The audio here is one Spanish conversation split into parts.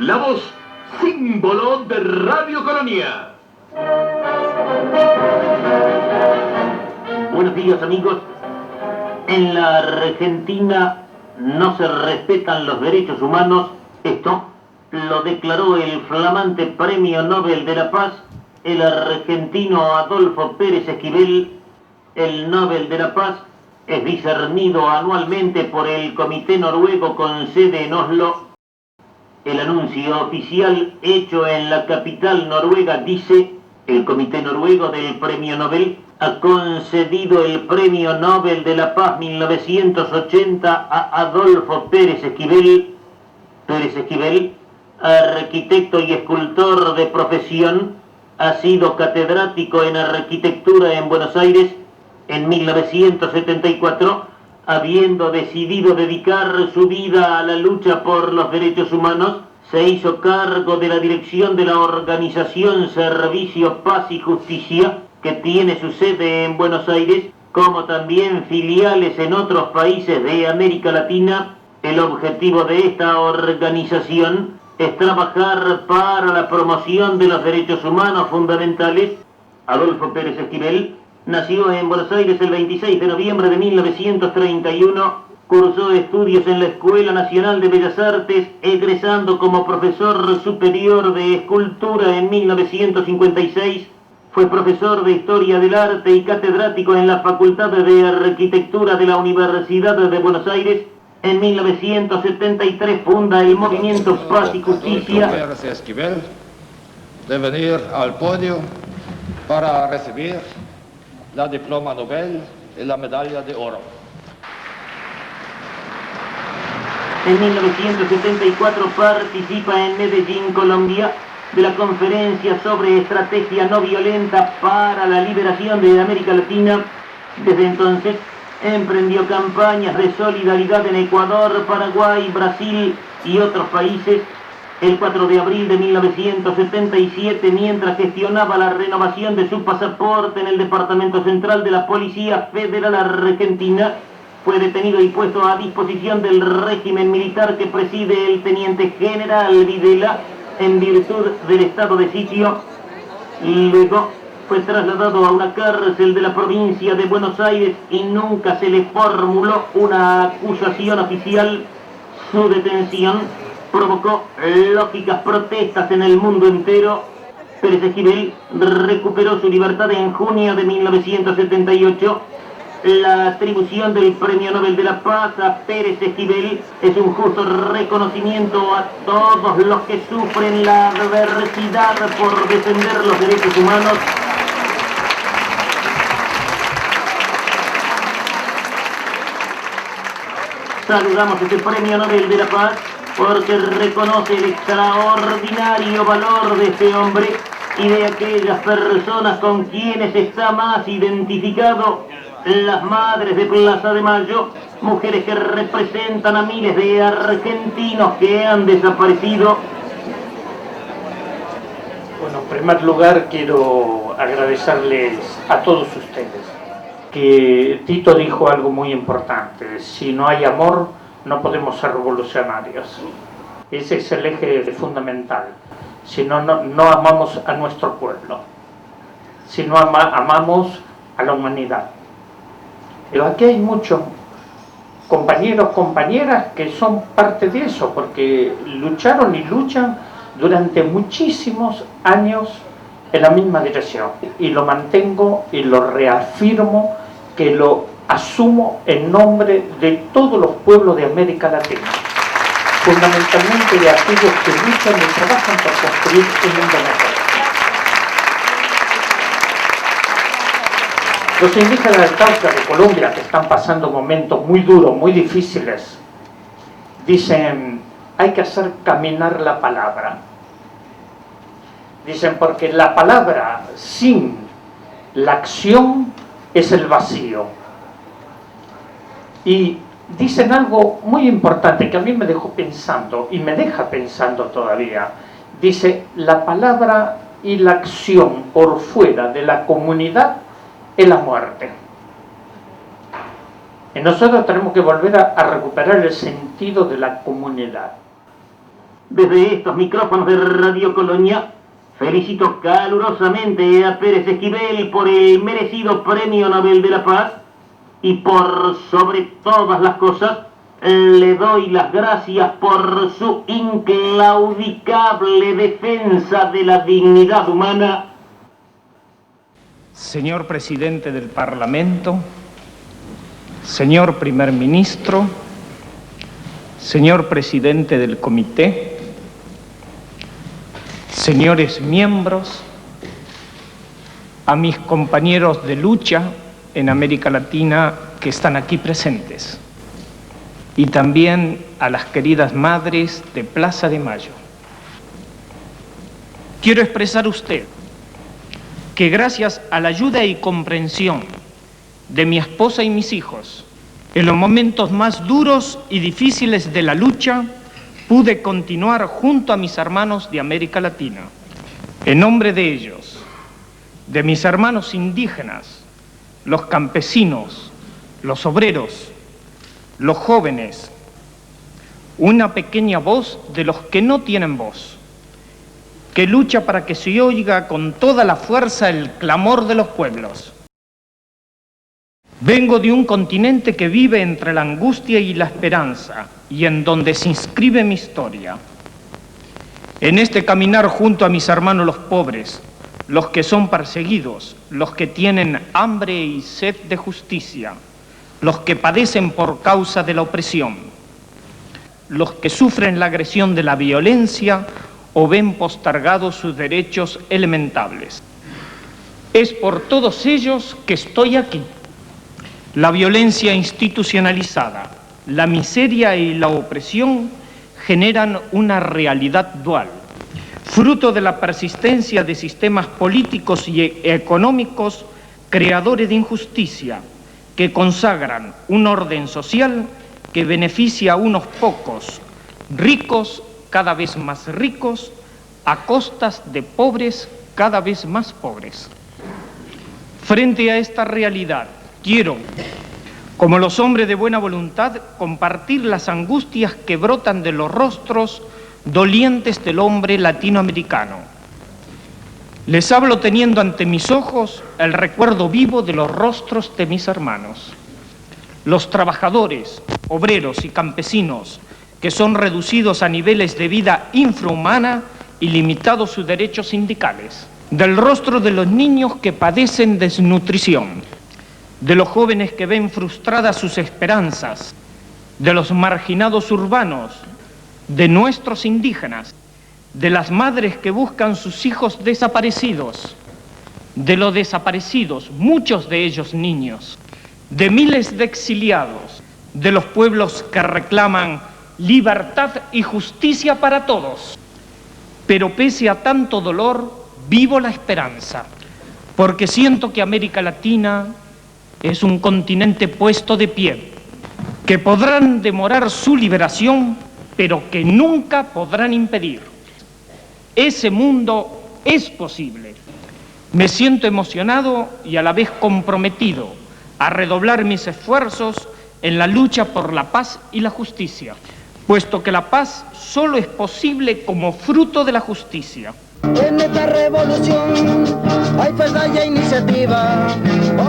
la voz símbolo de Radio Colonia. Buenos días, amigos. En la Argentina no se respetan los derechos humanos. Esto lo declaró el flamante Premio Nobel de la Paz, el argentino Adolfo Pérez Esquivel. El Nobel de la Paz es discernido anualmente por el Comité Noruego con sede en Oslo. El anuncio oficial hecho en la capital noruega dice: el Comité Noruego del Premio Nobel ha concedido el Premio Nobel de la Paz 1980 a Adolfo Pérez Esquivel. Pérez Esquivel, arquitecto y escultor de profesión, ha sido catedrático en arquitectura en Buenos Aires. En 1974, habiendo decidido dedicar su vida a la lucha por los derechos humanos, se hizo cargo de la dirección de la organización Servicio Paz y Justicia, que tiene su sede en Buenos Aires, como también filiales en otros países de América Latina. El objetivo de esta organización es trabajar para la promoción de los derechos humanos fundamentales. Adolfo Pérez Esquivel nació en Buenos Aires el 26 de noviembre de 1931, cursó estudios en la Escuela Nacional de Bellas Artes, egresando como profesor superior de escultura en 1956, fue profesor de Historia del Arte y catedrático en la Facultad de Arquitectura de la Universidad de Buenos Aires. En 1973 funda el movimiento Paz y Justicia. Pérez Esquivel de venir al podio para recibir la diploma Nobel y la medalla de oro. En 1974 participa en Medellín, Colombia, de la Conferencia sobre Estrategia No Violenta para la Liberación de América Latina. Desde entonces emprendió campañas de solidaridad en Ecuador, Paraguay, Brasil y otros países. El 4 de abril de 1977, mientras gestionaba la renovación de su pasaporte en el Departamento Central de la Policía Federal Argentina, fue detenido y puesto a disposición del régimen militar que preside el teniente general Videla en virtud del estado de sitio. Luego fue trasladado a una cárcel de la provincia de Buenos Aires y nunca se le formuló una acusación oficial. Su detención provocó lógicas protestas en el mundo entero. Pérez Esquivel recuperó su libertad en junio de 1978. La atribución del Premio Nobel de la Paz a Pérez Esquivel es un justo reconocimiento a todos los que sufren la adversidad por defender los derechos humanos. Saludamos este Premio Nobel de la Paz porque reconoce el extraordinario valor de este hombre y de aquellas personas con quienes está más identificado: las madres de Plaza de Mayo, mujeres que representan a miles de argentinos que han desaparecido. Bueno, en primer lugar quiero agradecerles a todos ustedes, que Tito dijo algo muy importante: si no hay amor, no podemos ser revolucionarios. Ese es el eje fundamental. Si no amamos a nuestro pueblo, si no amamos a la humanidad. Pero aquí hay muchos compañeros, compañeras que son parte de eso, porque lucharon y luchan durante muchísimos años en la misma dirección. Y lo mantengo y lo reafirmo, que lo asumo en nombre de todos los pueblos de América Latina, fundamentalmente de aquellos que luchan y trabajan por construir un mundo mejor. Los indígenas del Cauca de Colombia, que están pasando momentos muy duros, muy difíciles, dicen: hay que hacer caminar la palabra. Dicen, porque la palabra sin la acción es el vacío. Y dicen algo muy importante que a mí me dejó pensando y me deja pensando todavía. Dice: la palabra y la acción por fuera de la comunidad es la muerte. Y nosotros tenemos que volver a recuperar el sentido de la comunidad. Desde estos micrófonos de Radio Colonia, felicito calurosamente a Pérez Esquivel por el merecido Premio Nobel de la Paz y por sobre todas las cosas le doy las gracias por su inclaudicable defensa de la dignidad humana. Señor Presidente del Parlamento, señor Primer Ministro, señor Presidente del Comité, señores miembros, a mis compañeros de lucha en América Latina que están aquí presentes, y también a las queridas madres de Plaza de Mayo. Quiero expresar a usted que gracias a la ayuda y comprensión de mi esposa y mis hijos, en los momentos más duros y difíciles de la lucha, pude continuar junto a mis hermanos de América Latina. En nombre de ellos, de mis hermanos indígenas, los campesinos, los obreros, los jóvenes, una pequeña voz de los que no tienen voz, que lucha para que se oiga con toda la fuerza el clamor de los pueblos. Vengo de un continente que vive entre la angustia y la esperanza, y en donde se inscribe mi historia. En este caminar junto a mis hermanos los pobres, los que son perseguidos, los que tienen hambre y sed de justicia, los que padecen por causa de la opresión, los que sufren la agresión de la violencia o ven postergados sus derechos elementables. Es por todos ellos que estoy aquí. La violencia institucionalizada, la miseria y la opresión generan una realidad dual, fruto de la persistencia de sistemas políticos y económicos creadores de injusticia, que consagran un orden social que beneficia a unos pocos, ricos cada vez más ricos, a costas de pobres cada vez más pobres. Frente a esta realidad, quiero, como los hombres de buena voluntad, compartir las angustias que brotan de los rostros dolientes del hombre latinoamericano. Les hablo teniendo ante mis ojos el recuerdo vivo de los rostros de mis hermanos, los trabajadores, obreros y campesinos que son reducidos a niveles de vida infrahumana y limitados sus derechos sindicales, del rostro de los niños que padecen desnutrición, de los jóvenes que ven frustradas sus esperanzas, de los marginados urbanos, de nuestros indígenas, de las madres que buscan sus hijos desaparecidos, de los desaparecidos, muchos de ellos niños, de miles de exiliados, de los pueblos que reclaman libertad y justicia para todos. Pero pese a tanto dolor, vivo la esperanza, porque siento que América Latina es un continente puesto de pie, que podrán demorar su liberación, pero que nunca podrán impedir. Ese mundo es posible. Me siento emocionado y a la vez comprometido a redoblar mis esfuerzos en la lucha por la paz y la justicia, puesto que la paz solo es posible como fruto de la justicia. En esta revolución hay fuerza y iniciativa,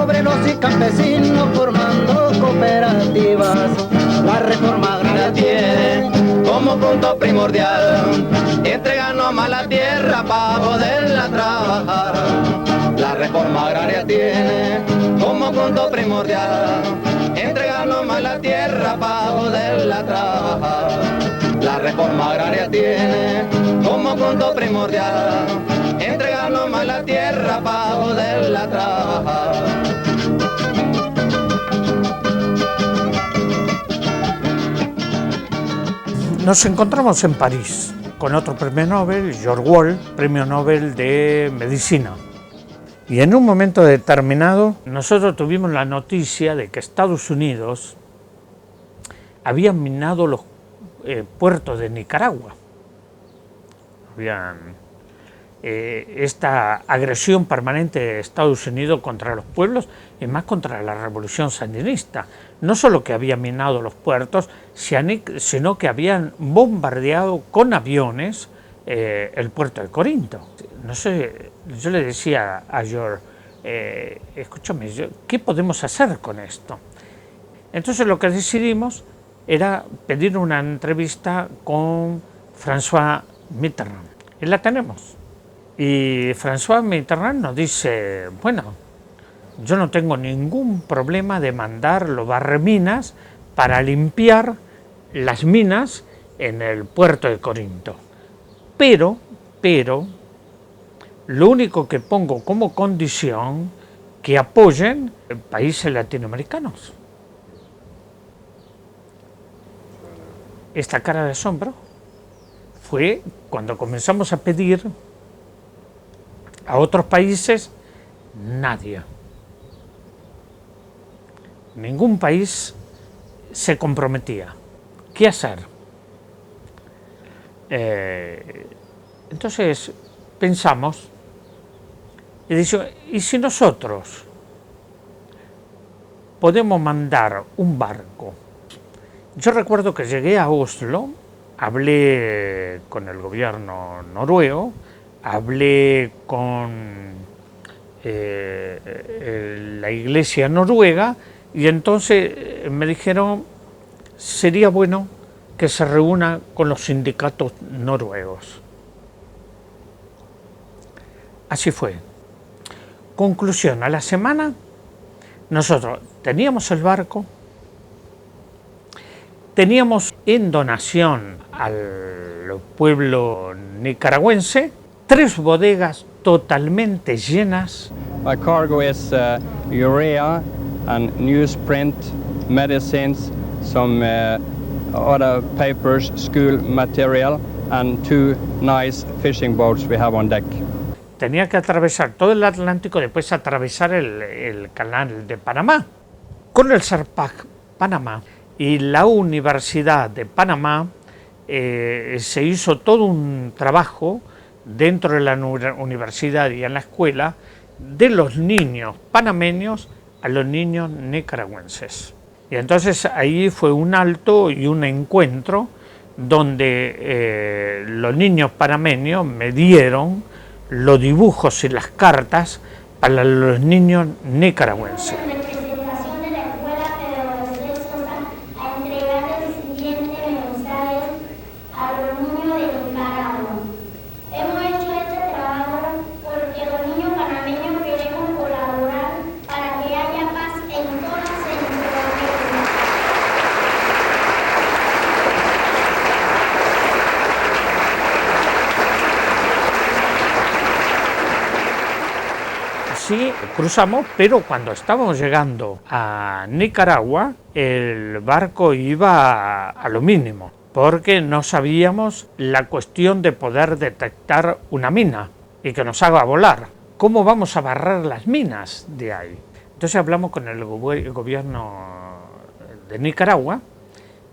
obreros y campesinos formando cooperativas. La reforma agraria tiene como punto primordial entregarnos más la tierra para poderla trabajar. La reforma agraria tiene como punto primordial entregarnos más la tierra para poderla trabajar. La reforma agraria tiene como punto primordial entregarnos más la tierra para poderla trabajar. Nos encontramos en París con otro premio Nobel, George Wall, premio Nobel de Medicina. Y en un momento determinado, nosotros tuvimos la noticia de que Estados Unidos había minado los puertos de Nicaragua. Habían esta agresión permanente de Estados Unidos contra los pueblos y más contra la revolución sandinista. No solo que habían minado los puertos, sino que habían bombardeado con aviones el puerto de Corinto. No sé, yo le decía a George, escúchame, ¿qué podemos hacer con esto? Entonces lo que decidimos era pedir una entrevista con François Mitterrand. Y la tenemos. Y François Mitterrand nos dice, bueno, yo no tengo ningún problema de mandar los barreminas para limpiar las minas en el puerto de Corinto. Pero, lo único que pongo como condición que apoyen países latinoamericanos. Esta cara de asombro fue cuando comenzamos a pedir a otros países, nadie. Ningún país se comprometía. ¿Qué hacer? Entonces pensamos y dijimos, ¿y si nosotros podemos mandar un barco? Yo recuerdo que llegué a Oslo, hablé con el gobierno noruego, hablé con la iglesia noruega y entonces me dijeron sería bueno que se reúna con los sindicatos noruegos. Así fue. Conclusión, a la semana nosotros teníamos el barco, teníamos en donación al pueblo nicaragüense 3 bodegas totalmente llenas. My cargo is urea and newsprint, medicines, some other papers, school material, and 2 nice fishing boats we have on deck. Tenía que atravesar todo el Atlántico, después atravesar el canal de Panamá. Con el Sarpac Panamá y la Universidad de Panamá se hizo todo un trabajo dentro de la universidad y en la escuela de los niños panameños a los niños nicaragüenses. Y entonces ahí fue un alto y un encuentro donde los niños panameños me dieron los dibujos y las cartas para los niños nicaragüenses. Sí, cruzamos, pero cuando estábamos llegando a Nicaragua, el barco iba a lo mínimo, porque no sabíamos la cuestión de poder detectar una mina y que nos haga volar. ¿Cómo vamos a barrer las minas de ahí? Entonces hablamos con el gobierno de Nicaragua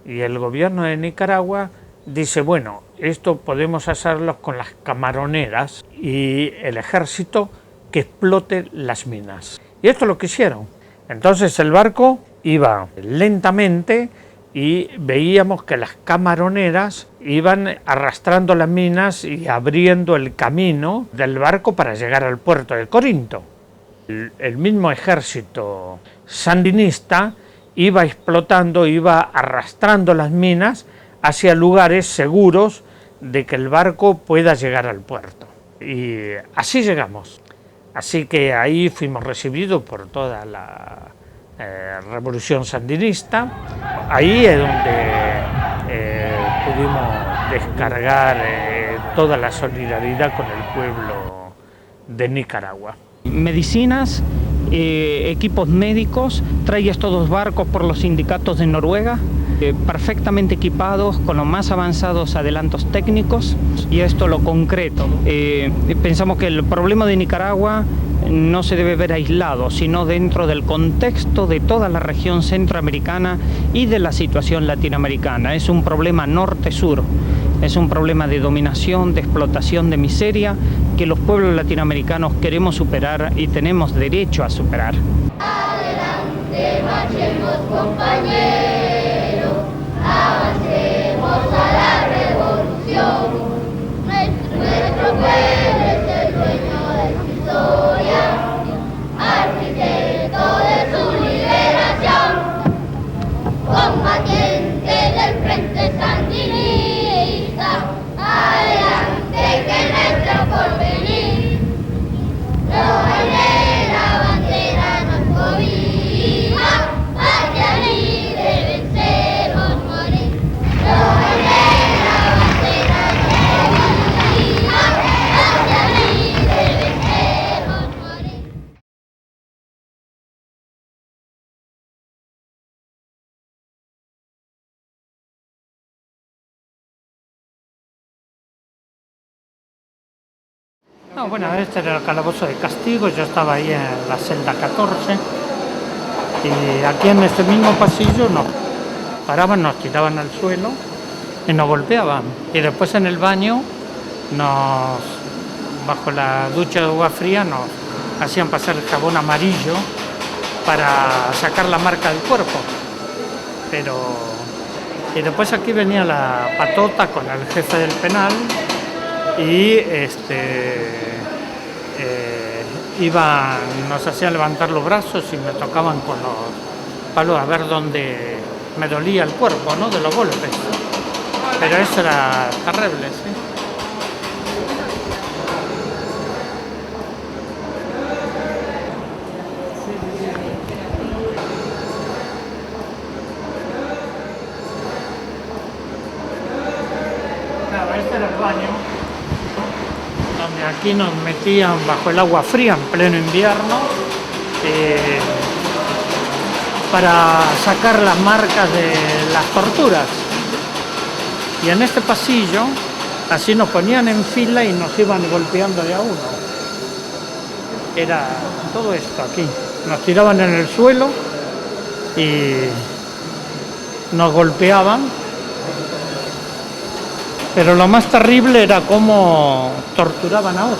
y el gobierno de Nicaragua dice, bueno, esto podemos hacerlo con las camaroneras y el ejército que explote las minas. Y esto es lo que hicieron. Entonces el barco iba lentamente y veíamos que las camaroneras iban arrastrando las minas y abriendo el camino del barco para llegar al puerto de Corinto. El mismo ejército sandinista iba explotando, iba arrastrando las minas hacia lugares seguros de que el barco pueda llegar al puerto. Y así llegamos. Así que ahí fuimos recibidos por toda la revolución sandinista. Ahí es donde pudimos descargar toda la solidaridad con el pueblo de Nicaragua. Medicinas, equipos médicos, trae estos 2 barcos por los sindicatos de Noruega, perfectamente equipados con los más avanzados adelantos técnicos, y esto lo concreto. Pensamos que el problema de Nicaragua no se debe ver aislado, sino dentro del contexto de toda la región centroamericana y de la situación latinoamericana. Es un problema norte-sur Es un problema de dominación, de explotación, de miseria, que los pueblos latinoamericanos queremos superar y tenemos derecho a superar. Adelante, marchemos compañeros, avancemos a la revolución. Nuestro pueblo es el dueño de su historia, arquitecto de su liberación, combatiente del frente sandinista, adelante que nuestro porvenir, lo baile la bandera nos cobija, patria libre venceremos morir, lo baile la bandera nos cobija, patria libre venceremos morir. No, bueno, este era el calabozo de castigo, yo estaba ahí en la celda 14 y aquí en este mismo pasillo nos paraban, nos tiraban al suelo y nos golpeaban. Y después en el baño, bajo la ducha de agua fría, nos hacían pasar el jabón amarillo para sacar la marca del cuerpo. Y después aquí venía la patota con el jefe del penal y nos hacían levantar los brazos y me tocaban con los palos a ver dónde me dolía el cuerpo, ¿no? De los golpes. Pero eso era terrible, ¿sí? Claro, este era el baño, donde aquí nos metían bajo el agua fría en pleno invierno para sacar las marcas de las torturas. Y en este pasillo, así nos ponían en fila y nos iban golpeando de a uno. Era todo esto aquí. Nos tiraban en el suelo y nos golpeaban. Pero lo más terrible era cómo torturaban a otros.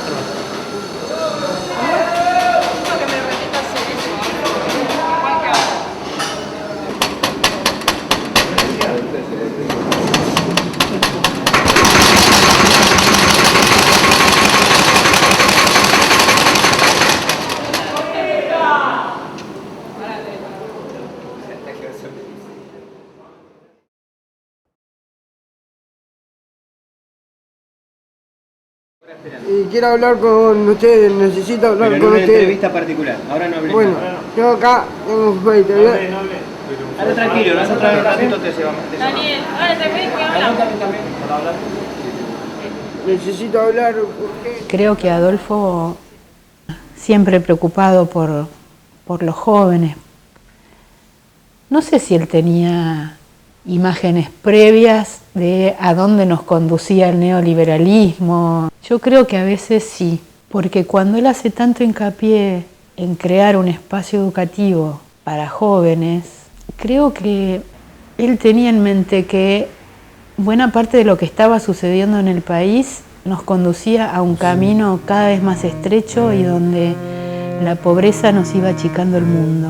Y quiero hablar con ustedes, necesito hablar pero en con una ustedes. entrevista particular, ahora no hablé. Bueno, yo acá tengo un feito. Ahora tranquilo, nosotros un ratito te llevamos. Daniel, ahora te ves que hablamos. Necesito hablar porque... Creo que Adolfo, siempre preocupado por los jóvenes, no sé si él tenía imágenes previas de a dónde nos conducía el neoliberalismo. Yo creo que a veces sí, porque cuando él hace tanto hincapié en crear un espacio educativo para jóvenes, creo que él tenía en mente que buena parte de lo que estaba sucediendo en el país nos conducía a un camino cada vez más estrecho y donde la pobreza nos iba achicando el mundo.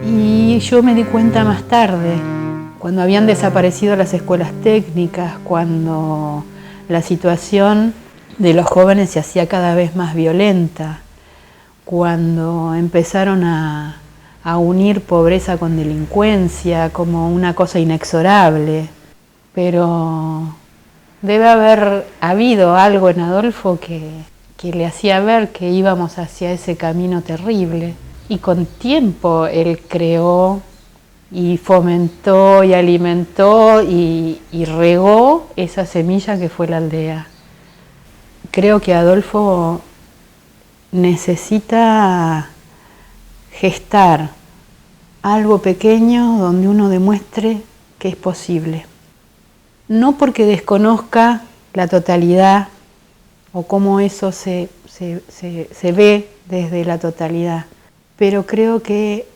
Y yo me di cuenta más tarde, cuando habían desaparecido las escuelas técnicas, cuando la situación de los jóvenes se hacía cada vez más violenta, cuando empezaron a unir pobreza con delincuencia como una cosa inexorable. Pero debe haber habido algo en Adolfo que le hacía ver que íbamos hacia ese camino terrible. Y con tiempo él creó y fomentó y alimentó y regó esa semilla que fue la aldea. Creo que Adolfo necesita gestar algo pequeño donde uno demuestre que es posible. No porque desconozca la totalidad o cómo eso se ve desde la totalidad, pero creo que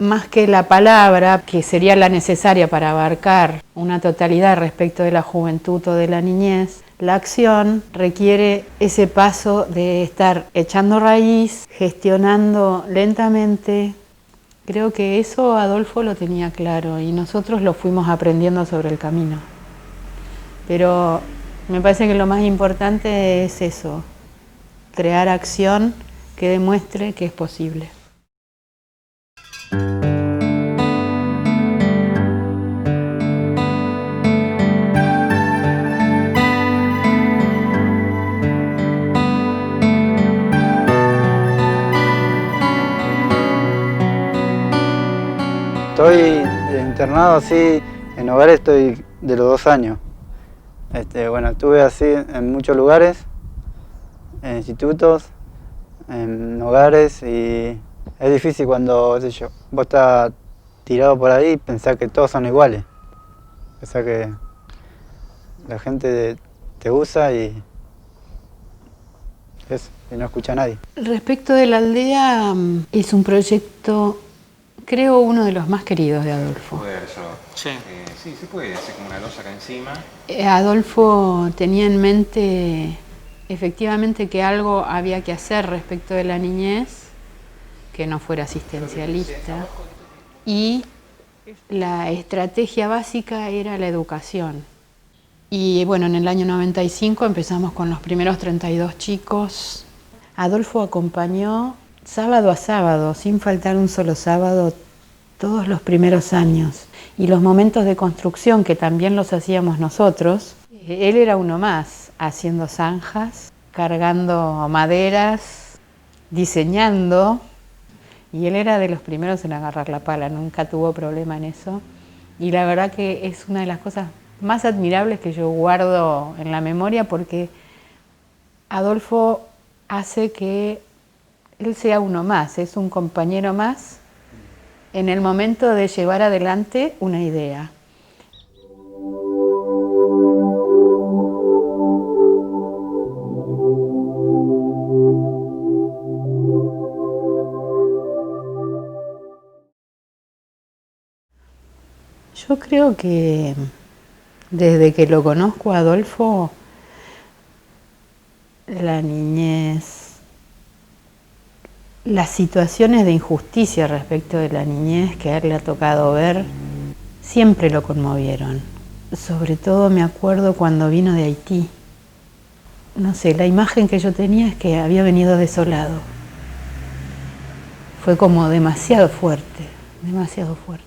más que la palabra, que sería la necesaria para abarcar una totalidad respecto de la juventud o de la niñez, la acción requiere ese paso de estar echando raíz, gestionando lentamente. Creo que eso Adolfo lo tenía claro y nosotros lo fuimos aprendiendo sobre el camino. Pero me parece que lo más importante es eso, crear acción que demuestre que es posible. Estoy internado así, en hogares estoy de los 2 años. Bueno, estuve así en muchos lugares, en institutos, en hogares, y es difícil cuando, qué sé yo, vos estás tirado por ahí y pensás que todos son iguales. Pensás que la gente te usa y eso, y no escucha a nadie. Respecto de la aldea, es un proyecto, creo, uno de los más queridos de Adolfo. Sí. Sí, se puede hacer como una losa acá encima. Adolfo tenía en mente efectivamente que algo había que hacer respecto de la niñez, que no fuera asistencialista, y la estrategia básica era la educación. Y bueno, en el año 95 empezamos con los primeros 32 chicos. Adolfo acompañó sábado a sábado, sin faltar un solo sábado, todos los primeros años. Y los momentos de construcción, que también los hacíamos nosotros, él era uno más, haciendo zanjas, cargando maderas, diseñando, y él era de los primeros en agarrar la pala, nunca tuvo problema en eso. Y la verdad que es una de las cosas más admirables que yo guardo en la memoria, porque Adolfo hace que él sea uno más, es un compañero más en el momento de llevar adelante una idea. Yo creo que desde que lo conozco a Adolfo, la niñez, las situaciones de injusticia respecto de la niñez que a él le ha tocado ver, siempre lo conmovieron. Sobre todo me acuerdo cuando vino de Haití. No sé, la imagen que yo tenía es que había venido desolado. Fue como demasiado fuerte, demasiado fuerte.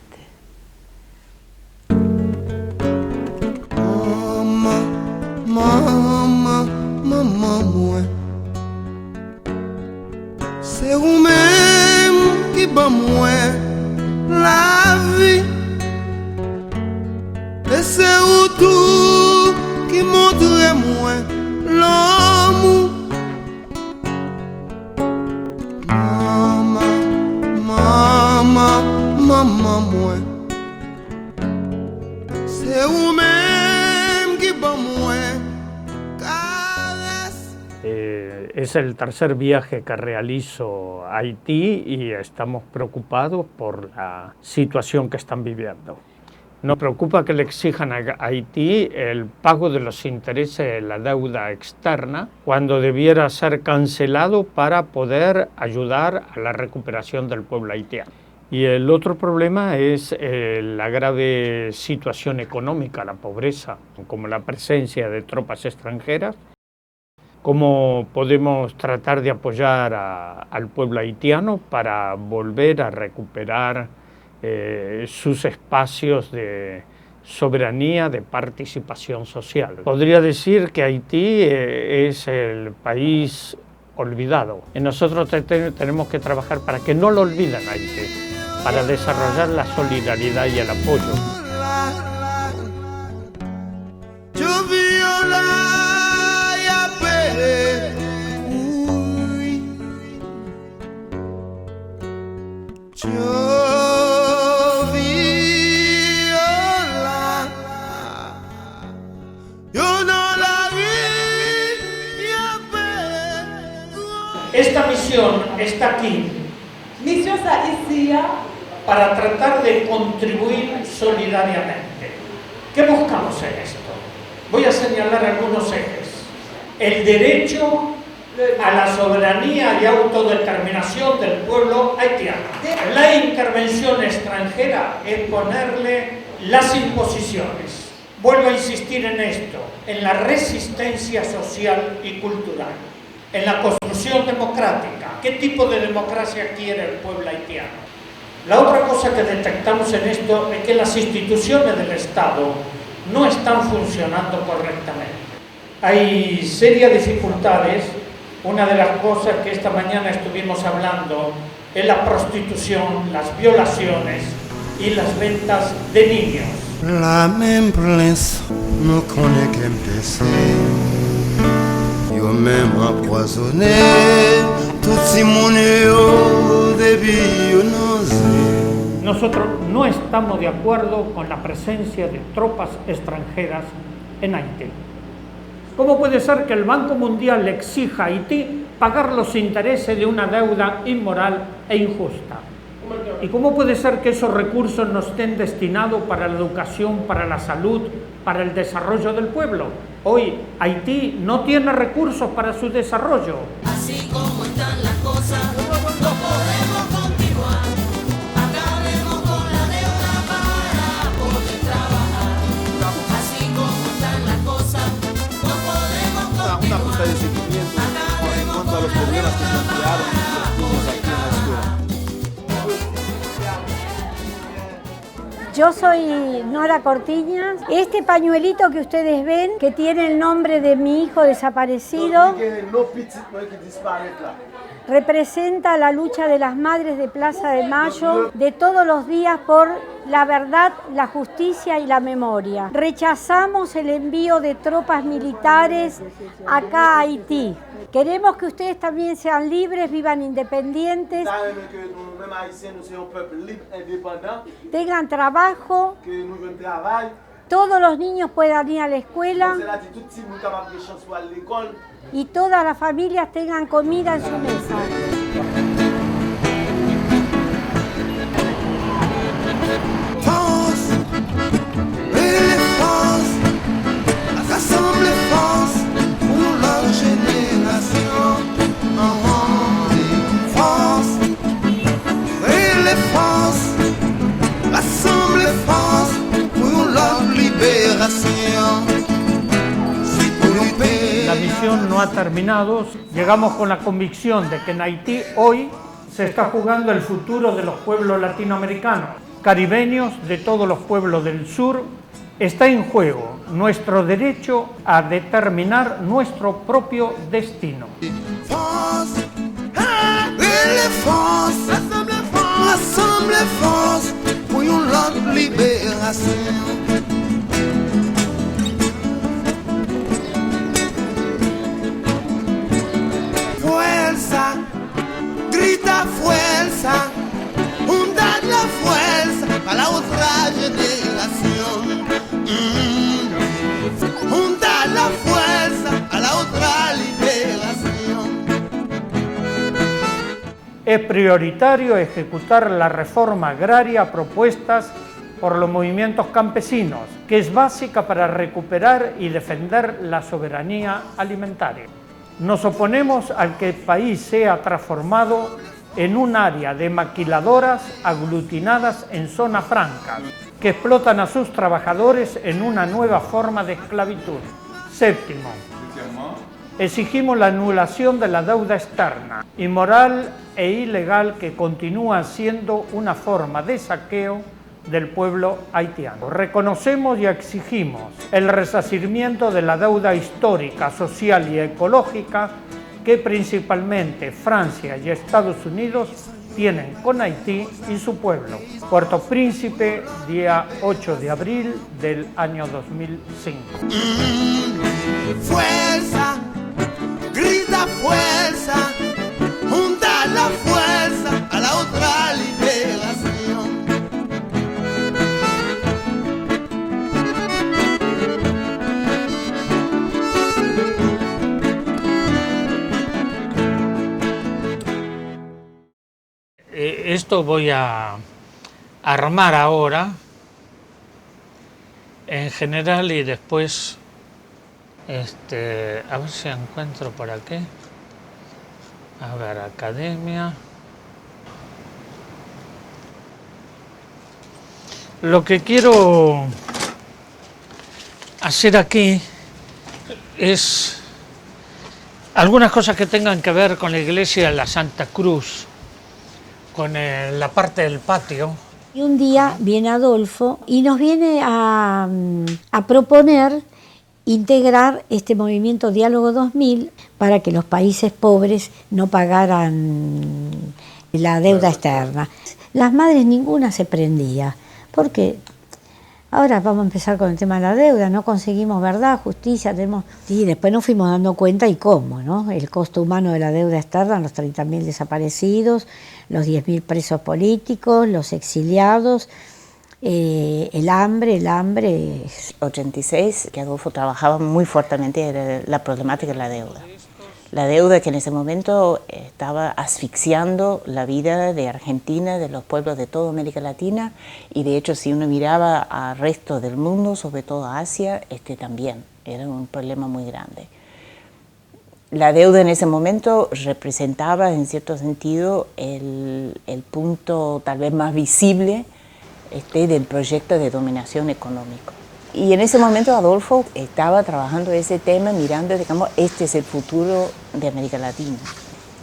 Maman moi c'est vous-même qui bat moi la vie et c'est vous tout qui montre moi l'amour. Maman moi c'est vous-même qui bat moi. Es el tercer viaje que realizo a Haití y estamos preocupados por la situación que están viviendo. Nos preocupa que le exijan a Haití el pago de los intereses de la deuda externa cuando debiera ser cancelado para poder ayudar a la recuperación del pueblo haitiano. Y el otro problema es la grave situación económica, la pobreza, como la presencia de tropas extranjeras. ¿Cómo podemos tratar de apoyar al pueblo haitiano para volver a recuperar sus espacios de soberanía, de participación social? Podría decir que Haití es el país olvidado. Y nosotros tenemos que trabajar para que no lo olviden a Haití, para desarrollar la solidaridad y el apoyo. Esta misión está aquí. Mission está ici para tratar de contribuir solidariamente. ¿Qué buscamos en esto? Voy a señalar algunos ejes. El derecho a la soberanía y autodeterminación del pueblo haitiano. La intervención extranjera es ponerle las imposiciones. Vuelvo a insistir en esto, en la resistencia social y cultural, en la construcción democrática. ¿Qué tipo de democracia quiere el pueblo haitiano? La otra cosa que detectamos en esto es que las instituciones del Estado no están funcionando correctamente. Hay serias dificultades. Una de las cosas que esta mañana estuvimos hablando es la prostitución, las violaciones y las ventas de niños. La même prince nous connaît qu'empêché. Yo même empoisonné tout si mon yo depuis yo nausé. Nosotros no estamos de acuerdo con la presencia de tropas extranjeras en Haití. ¿Cómo puede ser que el Banco Mundial le exija a Haití pagar los intereses de una deuda inmoral e injusta? ¿Y cómo puede ser que esos recursos no estén destinados para la educación, para la salud, para el desarrollo del pueblo? Hoy Haití no tiene recursos para su desarrollo. Así como están las cosas, no podemos continuar. Acabemos con la deuda para poder trabajar. Así como están las cosas, no podemos continuar. Una falta de seguimiento en cuanto a los problemas que plantearon los niños aquí en la escuela. Yo soy Nora Cortiñas. Este pañuelito que ustedes ven, que tiene el nombre de mi hijo desaparecido, representa la lucha de las madres de Plaza de Mayo de todos los días por la verdad, la justicia y la memoria. Rechazamos el envío de tropas militares acá a Haití. Queremos que ustedes también sean libres, vivan independientes, tengan trabajo, todos los niños puedan ir a la escuela y todas las familias tengan comida en su mesa. La misión no ha terminado. Llegamos con la convicción de que en Haití hoy se está jugando el futuro de los pueblos latinoamericanos, caribeños, de todos los pueblos del sur. Está en juego nuestro derecho a determinar nuestro propio destino. Fuerza, grita fuerza, hundad la fuerza a la otra generación. Hundad la fuerza a la otra liberación. Es prioritario ejecutar la reforma agraria propuestas por los movimientos campesinos, que es básica para recuperar y defender la soberanía alimentaria. Nos oponemos a que el país sea transformado en un área de maquiladoras aglutinadas en zonas francas, que explotan a sus trabajadores en una nueva forma de esclavitud. Séptimo, exigimos la anulación de la deuda externa, inmoral e ilegal, que continúa siendo una forma de saqueo del pueblo haitiano. Reconocemos y exigimos el resarcimiento de la deuda histórica, social y ecológica que principalmente Francia y Estados Unidos tienen con Haití y su pueblo. Puerto Príncipe, día 8 de abril del año 2005. Fuerza, grita fuerza, junta la fuerza a la otra liberación. Esto voy a armar ahora, en general, y después, a ver si encuentro por aquí. A ver, academia. Lo que quiero hacer aquí es algunas cosas que tengan que ver con la iglesia de la Santa Cruz, con la parte del patio. Y un día viene Adolfo y nos viene a proponer integrar este movimiento Diálogo 2000 para que los países pobres no pagaran la deuda externa. Las madres ninguna se prendía, porque ahora vamos a empezar con el tema de la deuda, no conseguimos verdad, justicia, y después nos fuimos dando cuenta y cómo, ¿no? El costo humano de la deuda externa, los 30.000 desaparecidos, los 10.000 presos políticos, los exiliados, el hambre. 86, que Adolfo trabajaba muy fuertemente, era la problemática de la deuda. La deuda que en ese momento estaba asfixiando la vida de Argentina, de los pueblos de toda América Latina, y de hecho si uno miraba al resto del mundo, sobre todo a Asia, también era un problema muy grande. La deuda en ese momento representaba en cierto sentido el punto tal vez más visible del proyecto de dominación económica. Y en ese momento Adolfo estaba trabajando ese tema, mirando, digamos, este es el futuro de América Latina.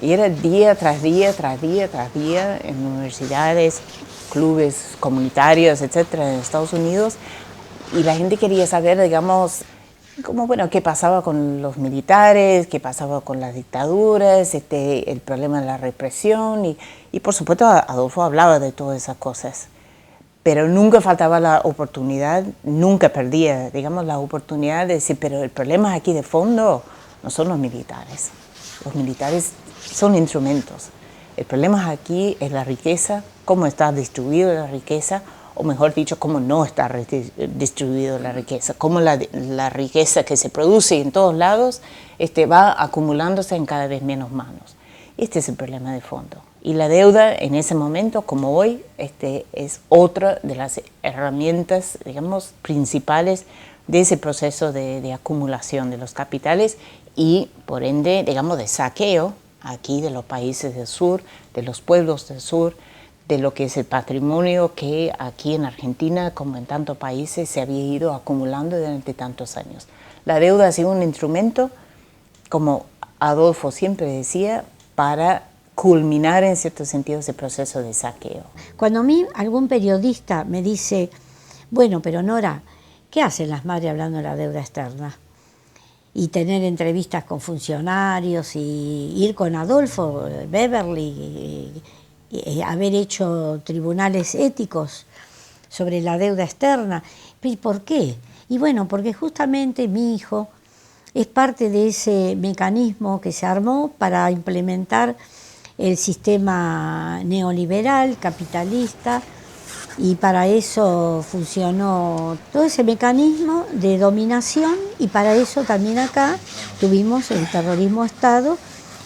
Y era día tras día, tras día, tras día, en universidades, clubes comunitarios, etcétera, en Estados Unidos. Y la gente quería saber, digamos, qué pasaba con los militares, qué pasaba con las dictaduras, el problema de la represión. Y por supuesto Adolfo hablaba de todas esas cosas. Pero nunca faltaba la oportunidad, nunca perdía, digamos, la oportunidad de decir, pero el problema aquí de fondo no son los militares. Los militares son instrumentos. El problema aquí es la riqueza, cómo está distribuida la riqueza, o mejor dicho, cómo no está distribuida la riqueza, cómo la riqueza que se produce en todos lados va acumulándose en cada vez menos manos. Este es el problema de fondo. Y la deuda en ese momento, como hoy, es otra de las herramientas, digamos, principales de ese proceso de acumulación de los capitales y, por ende, digamos, de saqueo aquí de los países del sur, de los pueblos del sur, de lo que es el patrimonio que aquí en Argentina, como en tantos países, se había ido acumulando durante tantos años. La deuda ha sido un instrumento, como Adolfo siempre decía, para culminar en cierto sentido ese proceso de saqueo. Cuando a mí algún periodista me dice, bueno, pero Nora, ¿qué hacen las madres hablando de la deuda externa? Y tener entrevistas con funcionarios y ir con Adolfo, Beverly, y haber hecho tribunales éticos sobre la deuda externa. ¿Y por qué? Y bueno, porque justamente mi hijo es parte de ese mecanismo que se armó para implementar el sistema neoliberal, capitalista, y para eso funcionó todo ese mecanismo de dominación, y para eso también acá tuvimos el terrorismo de Estado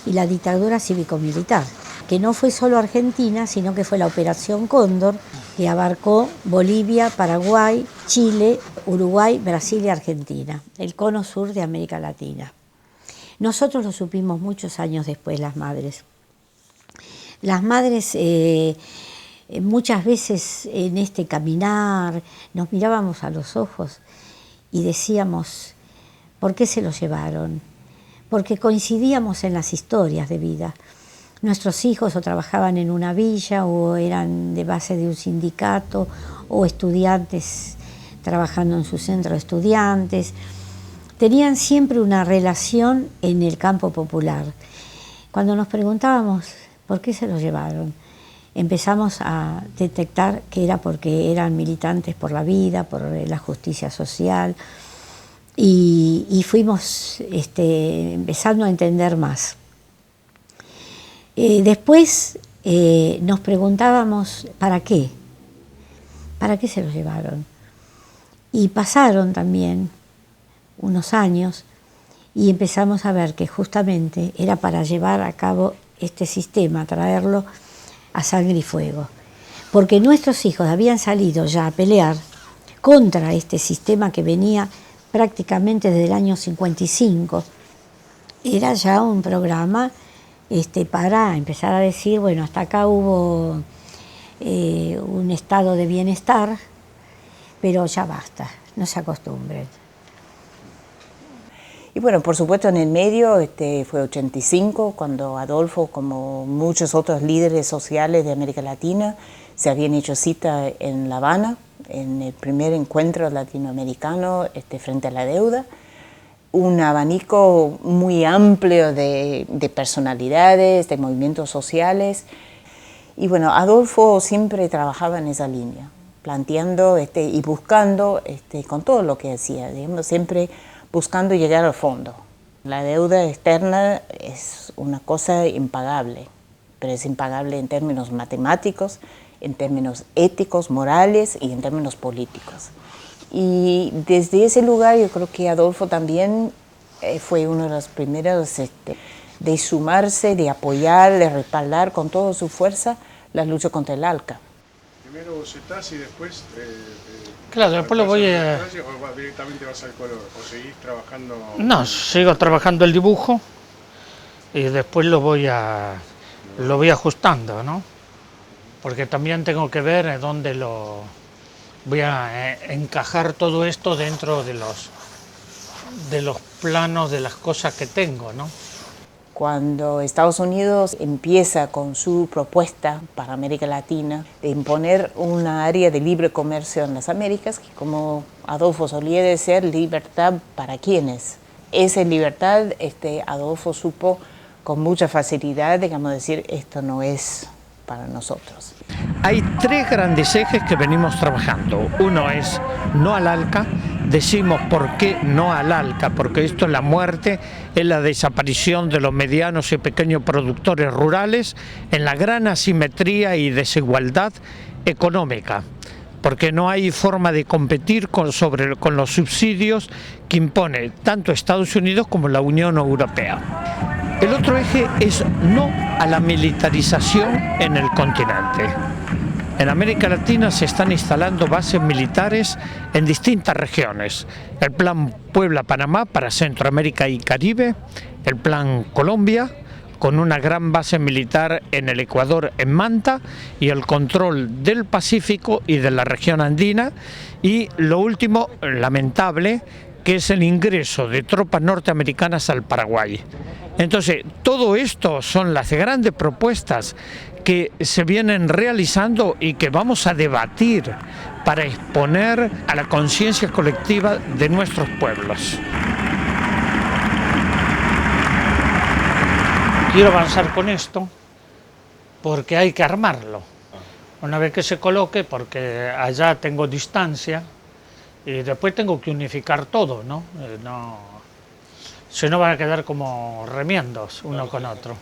y la dictadura cívico-militar, que no fue solo Argentina, sino que fue la Operación Cóndor, que abarcó Bolivia, Paraguay, Chile, Uruguay, Brasil y Argentina, el cono sur de América Latina. Nosotros lo supimos muchos años después, las madres. Las madres muchas veces en este caminar nos mirábamos a los ojos y decíamos, ¿por qué se lo llevaron? Porque coincidíamos en las historias de vida. Nuestros hijos o trabajaban en una villa o eran de base de un sindicato o estudiantes trabajando en su centro de estudiantes. Tenían siempre una relación en el campo popular. Cuando nos preguntábamos por qué se los llevaron, empezamos a detectar que era porque eran militantes por la vida, por la justicia social, y fuimos empezando a entender más. Después nos preguntábamos ¿para qué? ¿Para qué se los llevaron? Y pasaron también unos años y empezamos a ver que justamente era para llevar a cabo este sistema, traerlo a sangre y fuego. porque nuestros hijos habían salido ya a pelear contra este sistema que venía prácticamente desde el año 55. Era ya un programa para empezar a decir, bueno, hasta acá hubo un estado de bienestar, pero ya basta, no se acostumbren. Y bueno, por supuesto en el medio fue 85, cuando Adolfo, como muchos otros líderes sociales de América Latina, se habían hecho cita en La Habana, en el primer encuentro latinoamericano frente a la deuda. Un abanico muy amplio de personalidades, de movimientos sociales. Y bueno, Adolfo siempre trabajaba en esa línea, planteando y buscando, con todo lo que hacía, digamos, siempre buscando llegar al fondo. La deuda externa es una cosa impagable, pero es impagable en términos matemáticos, en términos éticos, morales y en términos políticos. Y desde ese lugar yo creo que Adolfo también fue uno de los primeros de sumarse, de apoyar, de respaldar con toda su fuerza la lucha contra el ALCA. Primero bocetás y después... Claro, después lo voy a... ¿O directamente vas al color? ¿O seguís trabajando...? No, sigo trabajando el dibujo y después lo voy ajustando, ¿no? Porque también tengo que ver dónde lo voy a encajar todo esto dentro de los planos de las cosas que tengo, ¿no? Cuando Estados Unidos empieza con su propuesta para América Latina de imponer una área de libre comercio en las Américas, que como Adolfo solía decir, libertad para quienes. Esa libertad, Adolfo supo con mucha facilidad, digamos, decir, esto no es para nosotros. Hay tres grandes ejes que venimos trabajando. Uno es no al ALCA. Decimos por qué no al ALCA, porque esto es la muerte, es la desaparición de los medianos y pequeños productores rurales en la gran asimetría y desigualdad económica, porque no hay forma de competir con los subsidios que impone tanto Estados Unidos como la Unión Europea. El otro eje es no a la militarización en el continente. En América Latina se están instalando bases militares en distintas regiones. El Plan Puebla-Panamá para Centroamérica y Caribe, el Plan Colombia, con una gran base militar en el Ecuador, en Manta, y el control del Pacífico y de la región andina. Y lo último, lamentable, que es el ingreso de tropas norteamericanas al Paraguay. Entonces, todo esto son las grandes propuestas que se vienen realizando y que vamos a debatir para exponer a la conciencia colectiva de nuestros pueblos. Quiero avanzar con esto porque hay que armarlo. Una vez que se coloque, porque allá tengo distancia y después tengo que unificar todo, ¿no? Si no van a quedar como remiendos uno con otro.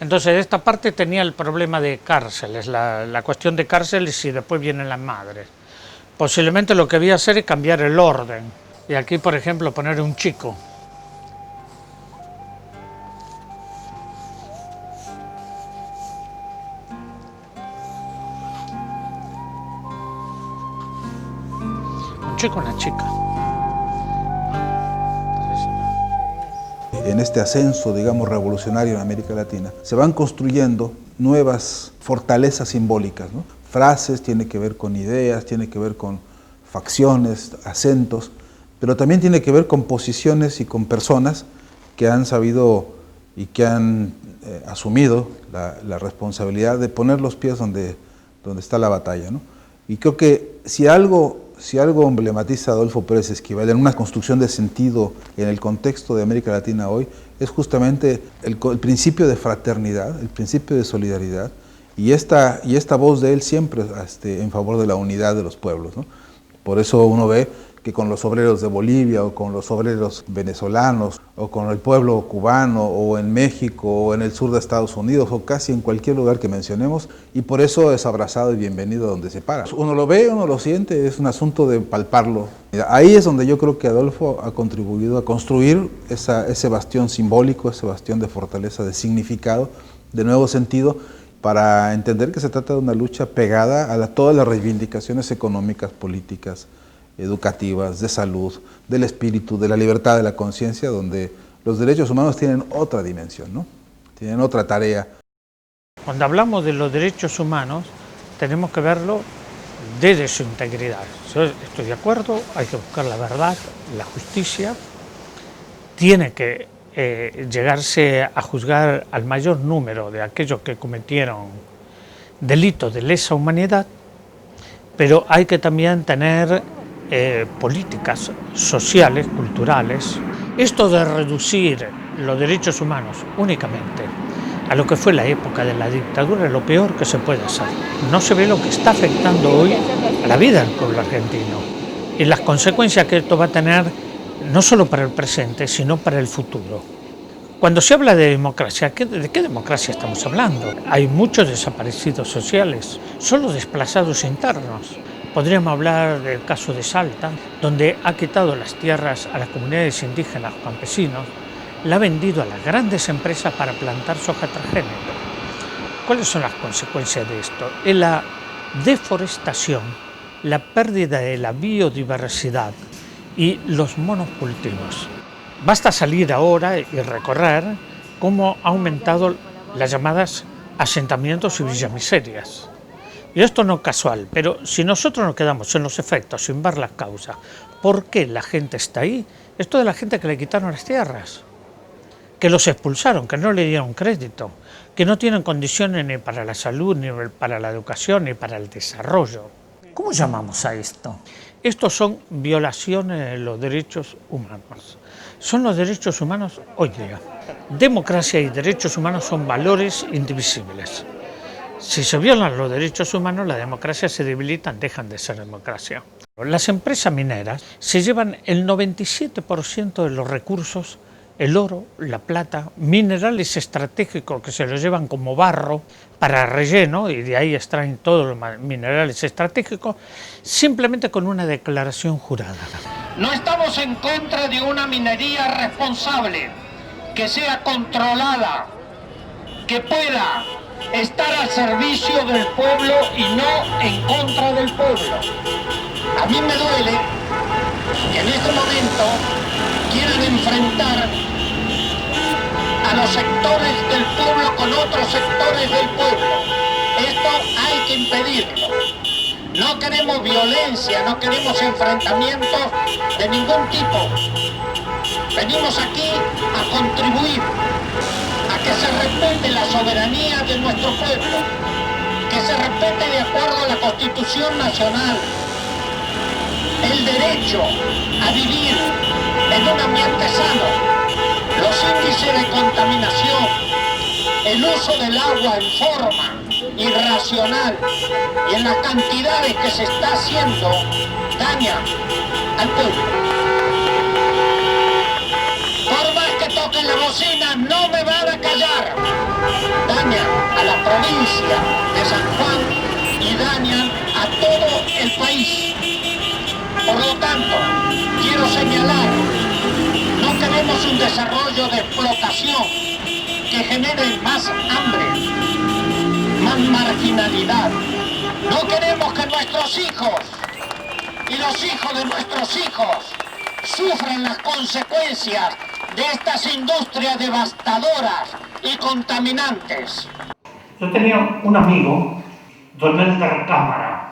Entonces, esta parte tenía el problema de cárceles, la cuestión de cárceles y después vienen las madres. Posiblemente lo que voy a hacer es cambiar el orden. Y aquí, por ejemplo, poner un chico. Un chico, una chica. En este ascenso, digamos, revolucionario en América Latina, se van construyendo nuevas fortalezas simbólicas, ¿no? Frases, tiene que ver con ideas, tiene que ver con facciones, acentos, pero también tiene que ver con posiciones y con personas que han sabido y que han asumido la responsabilidad de poner los pies donde está la batalla, ¿no? Y creo que si algo emblematiza a Adolfo Pérez Esquivel en una construcción de sentido en el contexto de América Latina hoy, es justamente el principio de fraternidad, el principio de solidaridad, y esta voz de él siempre en favor de la unidad de los pueblos, ¿no? Por eso uno ve que con los obreros de Bolivia, o con los obreros venezolanos, o con el pueblo cubano, o en México, o en el sur de Estados Unidos, o casi en cualquier lugar que mencionemos, y por eso es abrazado y bienvenido donde se para. Uno lo ve, uno lo siente, es un asunto de palparlo. Ahí es donde yo creo que Adolfo ha contribuido a construir ese bastión simbólico, ese bastión de fortaleza, de significado, de nuevo sentido, para entender que se trata de una lucha pegada a todas las reivindicaciones económicas, políticas, educativas, de salud, del espíritu, de la libertad de la conciencia, donde los derechos humanos tienen otra dimensión, ¿no? Tienen otra tarea. Cuando hablamos de los derechos humanos, tenemos que verlo desde su integridad. Yo estoy de acuerdo, hay que buscar la verdad, la justicia, tiene que llegarse a juzgar al mayor número de aquellos que cometieron delitos de lesa humanidad, pero hay que también tener políticas sociales, culturales. Esto de reducir los derechos humanos únicamente a lo que fue la época de la dictadura es lo peor que se puede hacer. No se ve lo que está afectando hoy a la vida del pueblo argentino y las consecuencias que esto va a tener no solo para el presente, sino para el futuro. Cuando se habla de democracia, ¿de qué democracia estamos hablando? Hay muchos desaparecidos sociales, solo desplazados internos. Podríamos hablar del caso de Salta, donde ha quitado las tierras a las comunidades indígenas, campesinos, la ha vendido a las grandes empresas para plantar soja transgénica. ¿Cuáles son las consecuencias de esto? Es la deforestación, la pérdida de la biodiversidad y los monocultivos. Basta salir ahora y recorrer cómo ha aumentado las llamadas asentamientos y villamiserias. Y esto no es casual, pero si nosotros nos quedamos en los efectos sin ver las causas, ¿por qué la gente está ahí? Esto de la gente que le quitaron las tierras, que los expulsaron, que no le dieron crédito, que no tienen condiciones ni para la salud, ni para la educación, ni para el desarrollo. ¿Cómo llamamos a esto? Estos son violaciones de los derechos humanos. Son los derechos humanos hoy día. Democracia y derechos humanos son valores indivisibles. Si se violan los derechos humanos, la democracia se debilita, dejan de ser democracia. Las empresas mineras se llevan el 97% de los recursos, el oro, la plata, minerales estratégicos que se los llevan como barro para relleno y de ahí extraen todos los minerales estratégicos, simplemente con una declaración jurada. No estamos en contra de una minería responsable, que sea controlada, que pueda estar al servicio del pueblo y no en contra del pueblo. A mí me duele que en este momento quieran enfrentar a los sectores del pueblo con otros sectores del pueblo. Esto hay que impedirlo. No queremos violencia, no queremos enfrentamientos de ningún tipo. Venimos aquí a contribuir a que se respete la soberanía de nuestro pueblo, que se respete de acuerdo a la Constitución Nacional el derecho a vivir en un ambiente sano, los índices de contaminación, el uso del agua en forma irracional y en las cantidades que se está haciendo daña al pueblo. Por más que toquen la bocina, no me van a callar. Dañan a la provincia de San Juan y dañan a todo el país. Por lo tanto, quiero señalar, no queremos un desarrollo de explotación que genere más hambre, más marginalidad. No queremos que nuestros hijos y los hijos de nuestros hijos sufran las consecuencias de estas industrias devastadoras y contaminantes. Yo tenía un amigo, don Elder Cámara,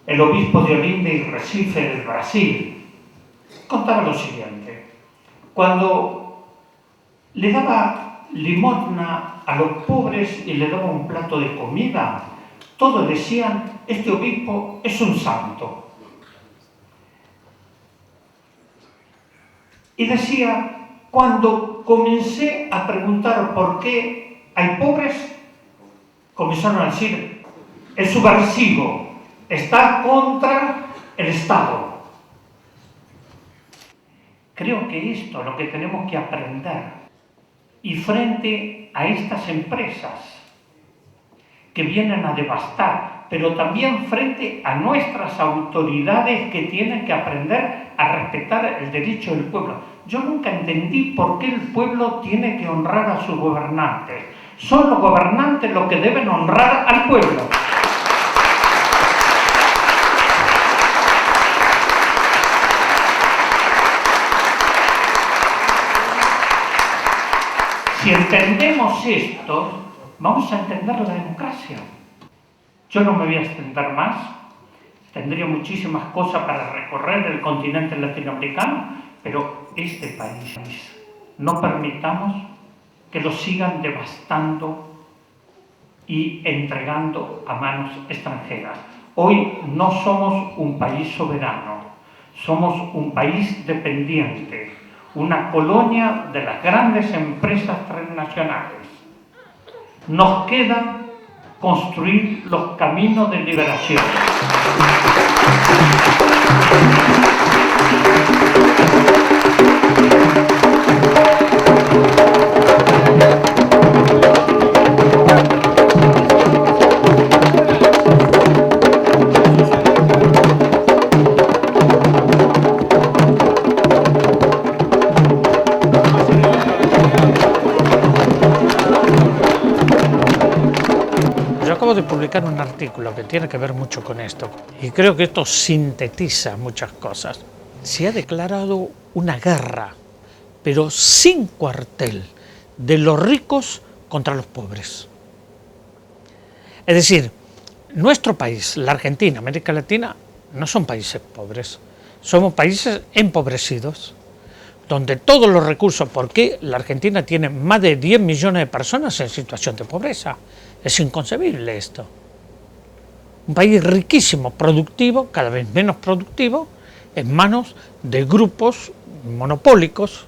el obispo de Olinda y Recife del Brasil, contaba lo siguiente: cuando le daba limosna a los pobres y le daba un plato de comida, todos decían, este obispo es un santo. Y decía, cuando comencé a preguntar por qué hay pobres, comenzaron a decir, es subversivo, está contra el Estado. Creo que esto es lo que tenemos que aprender. Y frente a estas empresas que vienen a devastar, pero también frente a nuestras autoridades que tienen que aprender a respetar el derecho del pueblo. Yo nunca entendí por qué el pueblo tiene que honrar a sus gobernantes. Son los gobernantes los que deben honrar al pueblo. Si entendemos esto, vamos a entender la democracia. Yo no me voy a extender más. Tendría muchísimas cosas para recorrer el continente latinoamericano, pero este país, no permitamos que lo sigan devastando y entregando a manos extranjeras. Hoy no somos un país soberano, somos un país dependiente, una colonia de las grandes empresas transnacionales. Nos queda construir los caminos de liberación. Acabo de publicar un artículo que tiene que ver mucho con esto y creo que esto sintetiza muchas cosas. Se ha declarado una guerra, pero sin cuartel, de los ricos contra los pobres. Es decir, nuestro país, la Argentina, América Latina, no son países pobres, somos países empobrecidos, donde todos los recursos, porque la Argentina tiene más de 10 millones de personas en situación de pobreza. Es inconcebible esto. Un país riquísimo, productivo, cada vez menos productivo, en manos de grupos monopólicos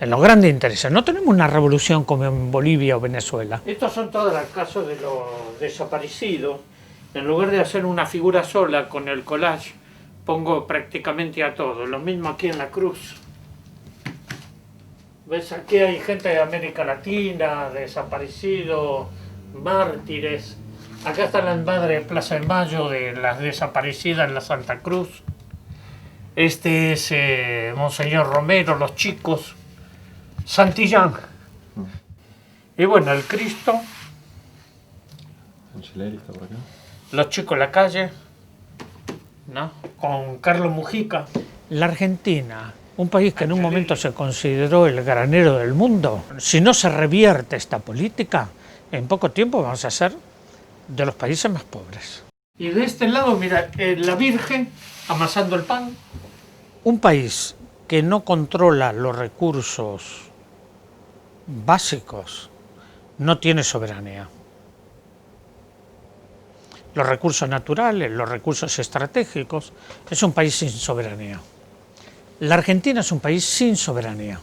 en los grandes intereses. No tenemos una revolución como en Bolivia o Venezuela. Estos son todos los casos de los desaparecidos. En lugar de hacer una figura sola con el collage, pongo prácticamente a todos. Lo mismo aquí en la cruz. ¿Ves? Aquí hay gente de América Latina, desaparecidos, mártires. Acá está la madre de Plaza de Mayo de las desaparecidas en la Santa Cruz. Este es Monseñor Romero, los chicos, Santillán. Y bueno, el Cristo, Angeleri está por acá. los chicos en la calle, ¿no? Con Carlos Mujica. La Argentina, un país que en un momento se consideró el granero del mundo, si no se revierte esta política, en poco tiempo vamos a ser de los países más pobres. Y de este lado, mira, la Virgen amasando el pan. Un país que no controla los recursos básicos no tiene soberanía. Los recursos naturales, los recursos estratégicos, es un país sin soberanía. La Argentina es un país sin soberanía.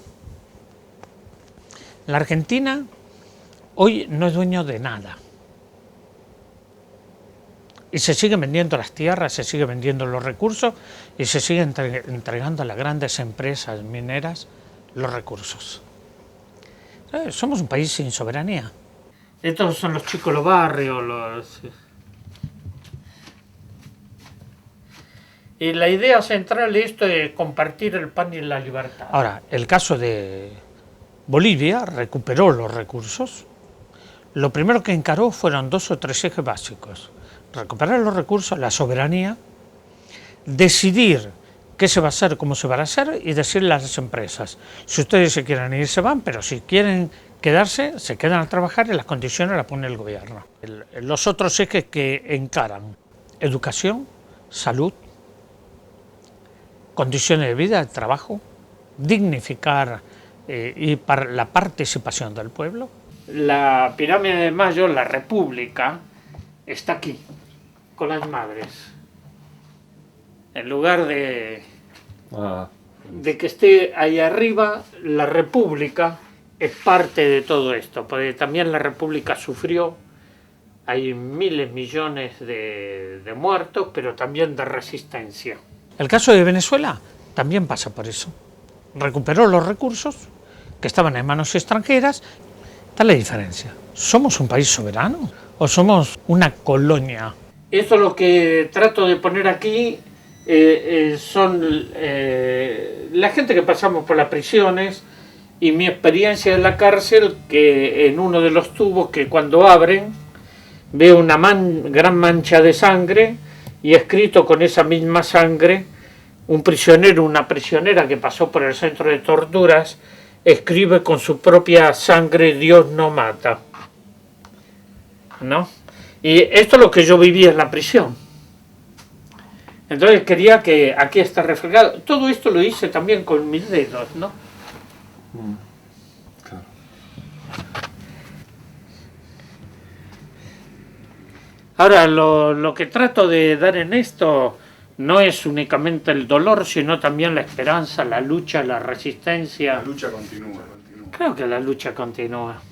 La Argentina hoy no es dueño de nada. Y se siguen vendiendo las tierras, se siguen vendiendo los recursos y se siguen entregando a las grandes empresas mineras los recursos. Somos un país sin soberanía. Estos son los chicos de los barrios. Y la idea central de esto es compartir el pan y la libertad. Ahora, el caso de Bolivia recuperó los recursos. Lo primero que encaró fueron 2 o 3 ejes básicos. Recuperar los recursos, la soberanía, decidir qué se va a hacer, cómo se va a hacer y decirle a las empresas, si ustedes se quieren ir se van, pero si quieren quedarse, se quedan a trabajar y las condiciones las pone el gobierno. Los otros ejes que encaran, educación, salud, condiciones de vida, de trabajo, dignificar y para la participación del pueblo. La pirámide de Mayo, la República, está aquí, con las madres. En lugar de que esté ahí arriba, la República es parte de todo esto, porque también la República sufrió, hay miles, millones de muertos, pero también de resistencia. El caso de Venezuela también pasa por eso. Recuperó los recursos que estaban en manos extranjeras. Está la diferencia. ¿Somos un país soberano o somos una colonia? Eso lo que trato de poner aquí son la gente que pasamos por las prisiones y mi experiencia en la cárcel, que en uno de los tubos que cuando abren veo una gran mancha de sangre y escrito con esa misma sangre, un prisionero, una prisionera que pasó por el centro de torturas, escribe con su propia sangre Dios no mata, ¿no? Y esto es lo que yo viví en la prisión. Entonces quería que aquí está reflejado. Todo esto lo hice también con mis dedos, ¿no? Claro. Ahora, lo que trato de dar en esto no es únicamente el dolor, sino también la esperanza, la lucha, la resistencia. La lucha continúa. Creo que la lucha continúa.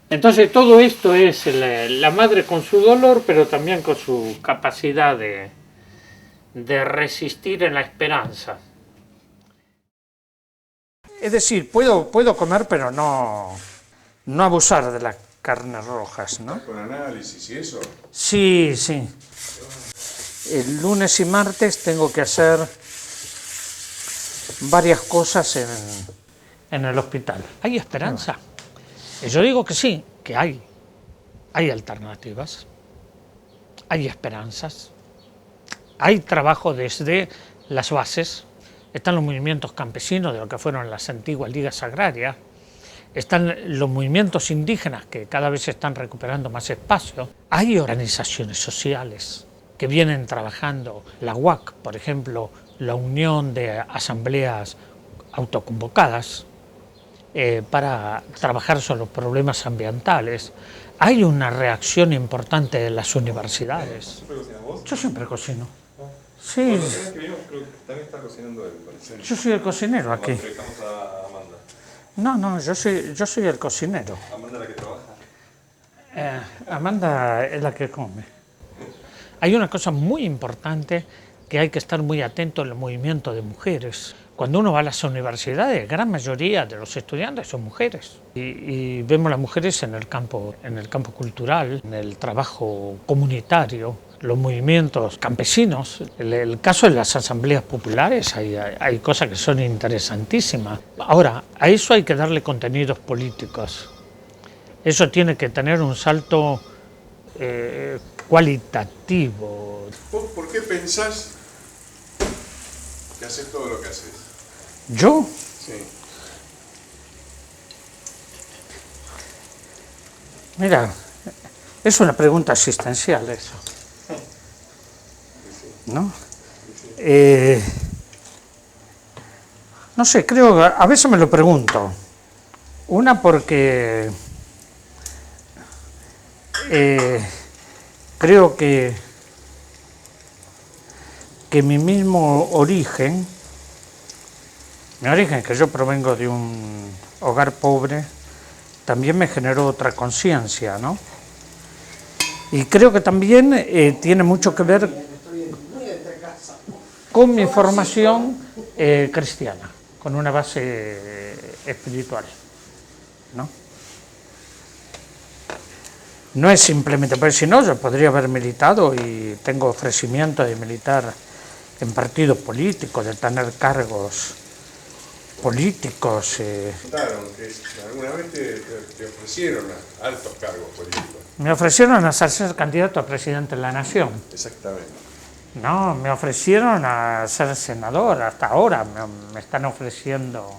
Entonces todo esto es la madre con su dolor, pero también con su capacidad de resistir en la esperanza. Es decir, puedo comer, pero no abusar de las carnes rojas, ¿no? ¿Con análisis y eso? Sí, sí. El lunes y martes tengo que hacer varias cosas en el hospital. ¿Hay esperanza? Yo digo que sí, que hay alternativas, hay esperanzas, hay trabajo desde las bases, están los movimientos campesinos de lo que fueron las antiguas ligas agrarias, están los movimientos indígenas que cada vez están recuperando más espacio, hay organizaciones sociales que vienen trabajando, la UAC, por ejemplo, la Unión de Asambleas Autoconvocadas, para trabajar sobre los problemas ambientales. Hay una reacción importante de las universidades. Yo siempre cocino. Sí. Bueno, que vino, creo que también está cocinando él, parece. Yo soy el cocinero aquí. Estamos a Amanda. No, yo soy el cocinero. Amanda es la que trabaja. Amanda es la que come. Hay una cosa muy importante que hay que estar muy atento en el movimiento de mujeres. Cuando uno va a las universidades, la gran mayoría de los estudiantes son mujeres. Y vemos las mujeres en el campo cultural, en el trabajo comunitario, los movimientos campesinos. El caso de las asambleas populares, hay cosas que son interesantísimas. Ahora, a eso hay que darle contenidos políticos. Eso tiene que tener un salto cualitativo. ¿Vos por qué pensás que haces todo lo que haces? ¿Yo? Sí. Mira, es una pregunta existencial eso, ¿no? No sé, creo, a veces me lo pregunto. Una porque creo que mi mismo origen, que yo provengo de un hogar pobre, también me generó otra conciencia, ¿no? Y creo que también tiene mucho que ver con mi formación cristiana, con una base espiritual, ¿no? No es simplemente, porque si no, yo podría haber militado y tengo ofrecimiento de militar en partidos políticos, de tener cargos políticos. Contaron que alguna vez te ofrecieron altos cargos políticos. Me ofrecieron a ser candidato a presidente de la Nación. Exactamente. No, me ofrecieron a ser senador, hasta ahora me están ofreciendo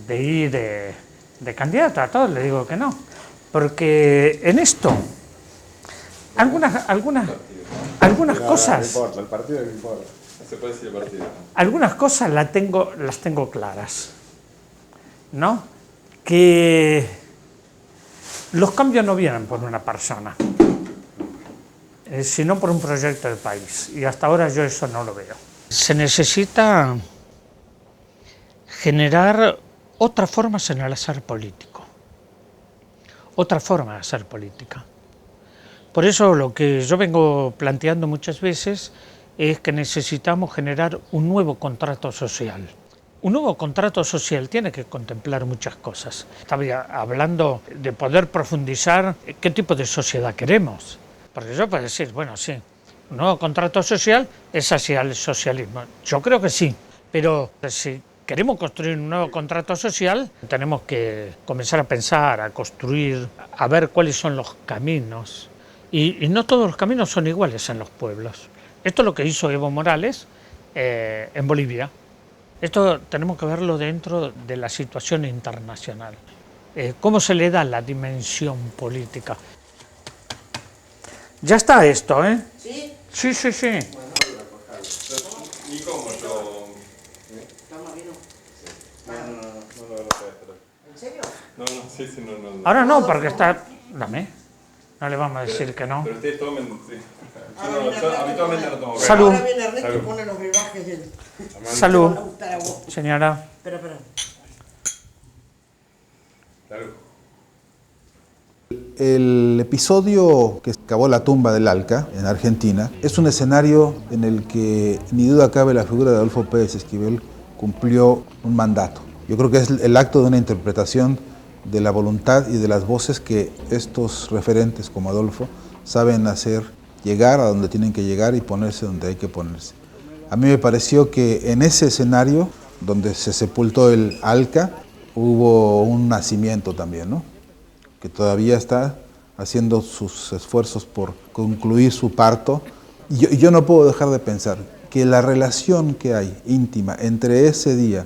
de ir de candidato, a todos les digo que no. Porque en esto, algunas cosas... No importa, el partido no importa. No se puede decir el partido. Algunas cosas las tengo claras, ¿no? Que los cambios no vienen por una persona, sino por un proyecto de país. Y hasta ahora yo eso no lo veo. Se necesita generar otras formas en el hacer político, otra forma de hacer política. Por eso lo que yo vengo planteando muchas veces es que necesitamos generar un nuevo contrato social. Un nuevo contrato social tiene que contemplar muchas cosas. Estaba hablando de poder profundizar qué tipo de sociedad queremos. Porque yo puedo decir, bueno, sí, un nuevo contrato social es hacia el socialismo. Yo creo que sí, pero si queremos construir un nuevo contrato social, tenemos que comenzar a pensar, a construir, a ver cuáles son los caminos. Y no todos los caminos son iguales en los pueblos. Esto es lo que hizo Evo Morales en Bolivia. Esto tenemos que verlo dentro de la situación internacional. ¿Cómo se le da la dimensión política? Ya está esto, ¿eh? ¿Sí? Sí, sí, sí. ¿Y cómo yo? ¿En serio? No, sí, no. Ahora no, porque está... Dame. No le vamos a decir que no. Pero ustedes tomen... Sí. Habitualmente no tomo. Salud. Ahora viene Ernesto y pone los brebajes del... Salud. Te va a gustar a vos. Señora. Espera. Salud. El episodio que cavó la tumba del Alca en Argentina es un escenario en el que ni duda cabe la figura de Adolfo Pérez Esquivel cumplió un mandato. Yo creo que es el acto de una interpretación de la voluntad y de las voces que estos referentes como Adolfo saben hacer llegar a donde tienen que llegar y ponerse donde hay que ponerse. A mí me pareció que en ese escenario donde se sepultó el Alca hubo un nacimiento también, ¿no? Que todavía está haciendo sus esfuerzos por concluir su parto. Y yo no puedo dejar de pensar que la relación que hay íntima entre ese día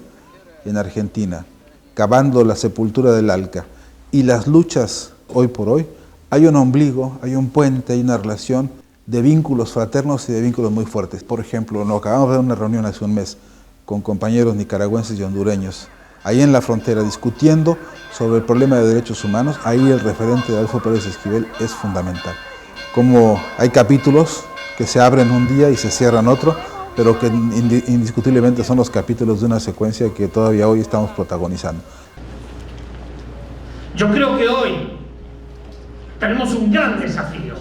en Argentina, cavando la sepultura del Alca, y las luchas hoy por hoy, hay un ombligo, hay un puente, hay una relación de vínculos fraternos y de vínculos muy fuertes. Por ejemplo, nos acabamos de ver una reunión hace un mes con compañeros nicaragüenses y hondureños, ahí en la frontera, discutiendo sobre el problema de derechos humanos. Ahí el referente de Adolfo Pérez Esquivel es fundamental. Como hay capítulos que se abren un día y se cierran otro, pero que indiscutiblemente son los capítulos de una secuencia que todavía hoy estamos protagonizando. Yo creo que hoy tenemos un gran desafío,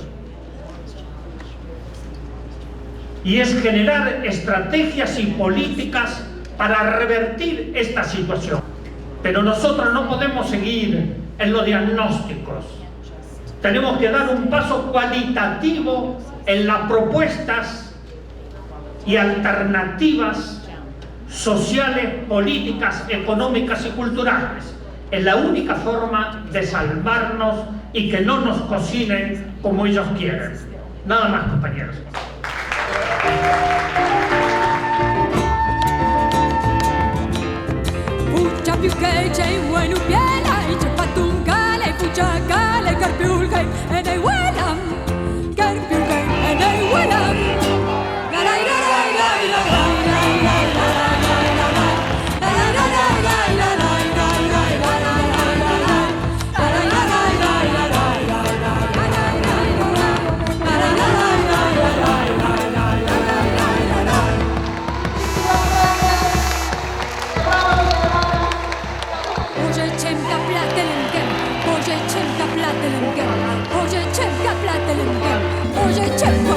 y es generar estrategias y políticas para revertir esta situación. Pero nosotros no podemos seguir en los diagnósticos. Tenemos que dar un paso cualitativo en las propuestas y alternativas sociales, políticas, económicas y culturales. Es la única forma de salvarnos y que no nos cocinen como ellos quieren. Nada más, compañeros. Puccia più che c'è un buon ubiela e c'è fatto un cale, puccia cale, carpiulca e nei uelam, carpiulca e nei uelam. Boże, czemka platelem gęb, Boże, czemka platelem gęb, Boże, czemka